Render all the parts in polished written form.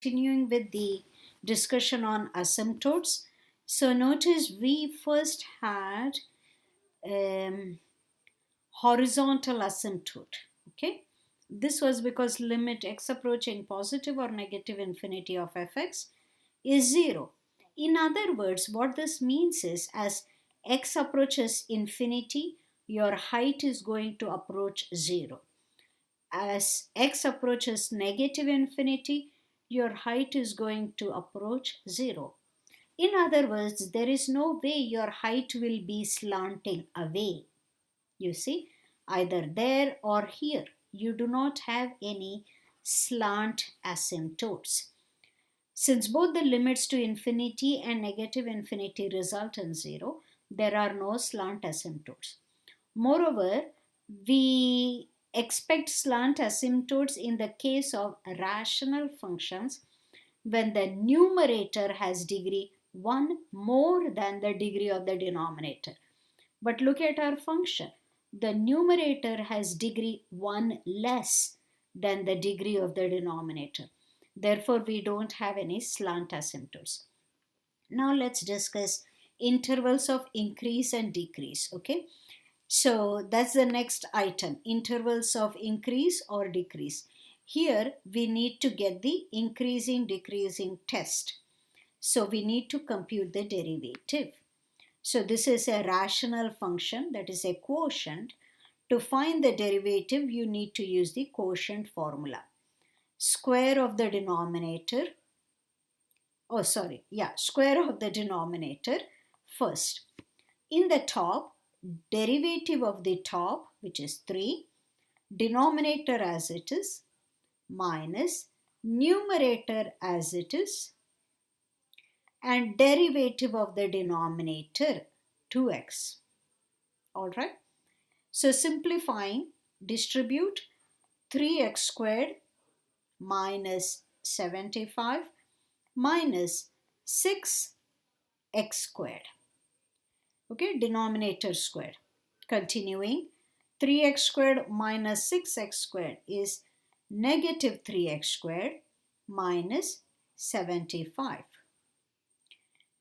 Continuing with the discussion on asymptotes. So notice we first had um, horizontal asymptote. Okay, this was because limit x approaching positive or negative infinity of fx is 0. In other words, what this means is as x approaches infinity, your height is going to approach 0. As x approaches negative infinity, your height is going to approach 0. In other words, there is no way your height will be slanting away. You see, either there or here. You do not have any slant asymptotes. Since both the limits to infinity and negative infinity result in 0, there are no slant asymptotes. Moreover, we expect slant asymptotes in the case of rational functions when the numerator has degree 1 more than the degree of the denominator. But look at our function. The numerator has degree 1 less than the degree of the denominator. Therefore, we don't have any slant asymptotes. Now let's discuss intervals of increase and decrease. Okay. So that's the next item, intervals of increase or decrease. Here we need to get the increasing decreasing test. So we need to compute the derivative. So this is a rational function, that is a quotient. To find the derivative, you need to use the quotient formula. Square of the denominator, square of the denominator first. In the top, derivative of the top, which is 3, denominator as it is, minus numerator as it is, and derivative of the denominator 2x. Alright. So simplifying, distribute 3x squared minus 75 minus 6x squared. Okay, denominator squared. Continuing, 3x squared minus 6x squared is negative 3x squared minus 75.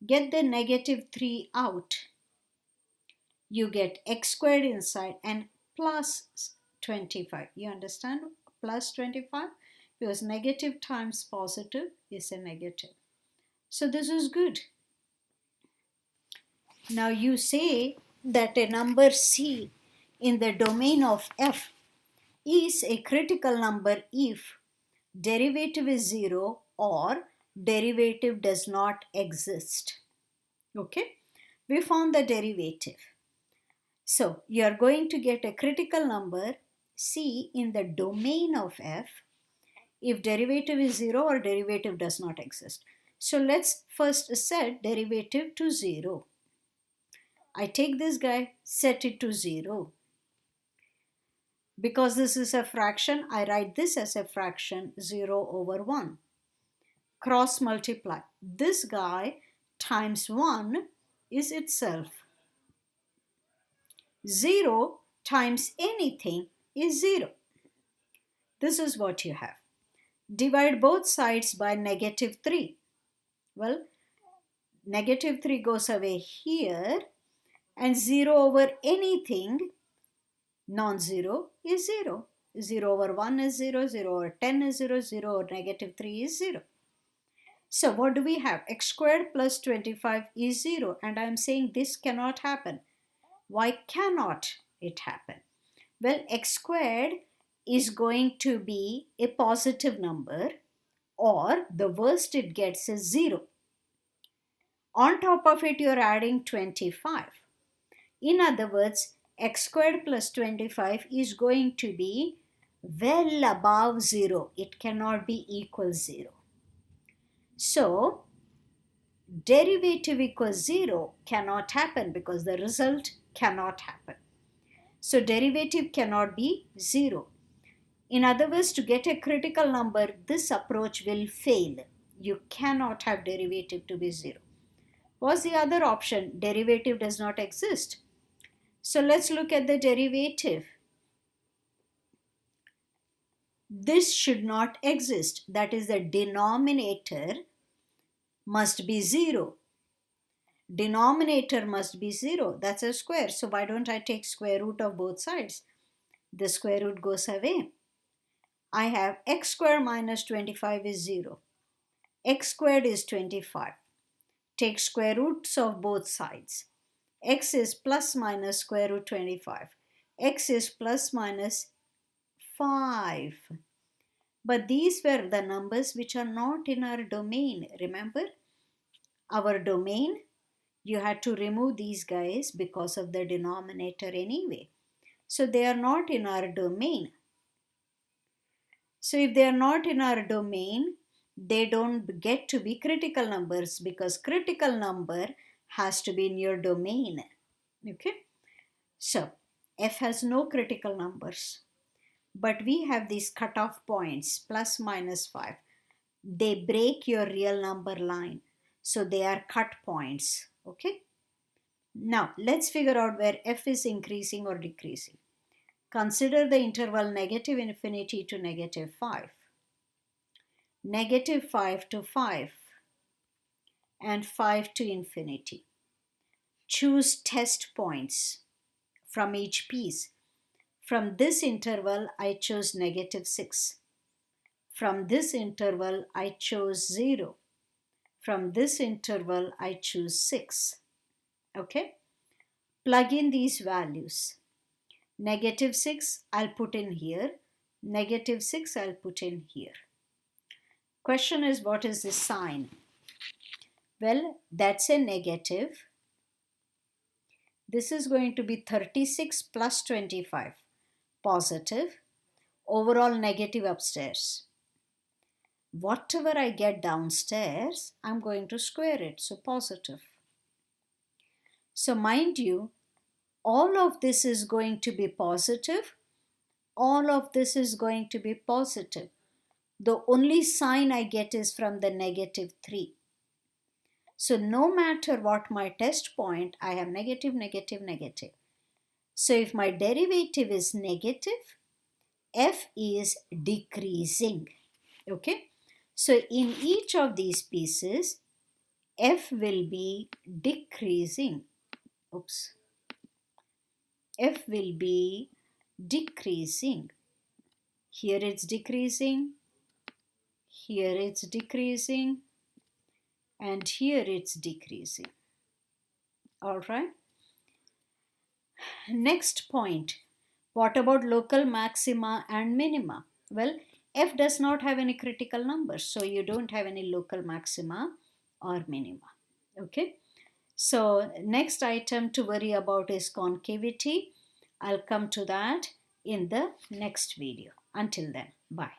Get the negative 3 out. You get x squared inside and plus 25. You understand? Plus 25 because negative times positive is a negative. So this is good. Now you say that a number C in the domain of f is a critical number if derivative is 0 or derivative does not exist. Okay, we found the derivative. So you are going to get a critical number C in the domain of f if derivative is 0 or derivative does not exist. So let's first set derivative to 0. I take this guy, set it to 0. Because this is a fraction, I write this as a fraction 0 over 1. Cross multiply. This guy times 1 is itself. 0 times anything is 0. This is what you have. Divide both sides by negative 3. Well, negative 3 goes away here and 0 over anything non-zero is 0. 0 over 1 is 0, 0 over 10 is 0, 0 over negative 3 is 0. So what do we have? X squared plus 25 is 0 and I am saying this cannot happen. Why cannot it happen? Well, x squared is going to be a positive number or the worst it gets is 0. On top of it, you're adding 25. In other words, x squared plus 25 is going to be well above 0. It cannot be equal 0. So, derivative equals 0 cannot happen because the result cannot happen. So, derivative cannot be 0. In other words, to get a critical number, this approach will fail. You cannot have derivative to be 0. What's the other option? Derivative does not exist. So let's look at the derivative. this should not exist. That is, the denominator must be 0. Denominator must be 0. That's a square. So why don't I take square root of both sides? The square root goes away. I have x squared minus 25 is 0. X squared is 25. Take square roots of both sides. X is plus minus square root 25. X is plus minus 5. But these were the numbers which are not in our domain. Remember? Our domain, you had to remove these guys because of the denominator anyway. So they are not in our domain. So if they are not in our domain, they don't get to be critical numbers because critical number has to be in your domain. Okay? So f has no critical numbers. But we have these cutoff points, plus minus 5. They break your real number line. So they are cut points. Okay? Now, let's figure out where f is increasing or decreasing. Consider the interval negative infinity to negative 5. Negative 5 to 5. And 5 to infinity. Choose test points from each piece. From this interval, I chose negative 6. From this interval, I chose 0. From this interval, I choose 6. Okay? Plug in these values. Negative 6, I'll put in here. Negative 6, I'll put in here. Question is, what is the sign? Well, that's a negative. This is going to be 36 plus 25. Positive. Overall negative upstairs. Whatever I get downstairs, I'm going to square it, so positive. So mind you, all of this is going to be positive. All of this is going to be positive. The only sign I get is from the negative 3. So no matter what my test point, I have negative, negative, negative. So if my derivative is negative, f is decreasing. Okay? So in each of these pieces, f will be decreasing. Oops. F will be decreasing. Here it's decreasing. Here it's decreasing. And here it's decreasing. All right. Next point. What about local maxima and minima? Well, f does not have any critical numbers, so you don't have any local maxima or minima. Okay. So next item to worry about is concavity. I'll come to that in the next video. Until then, bye.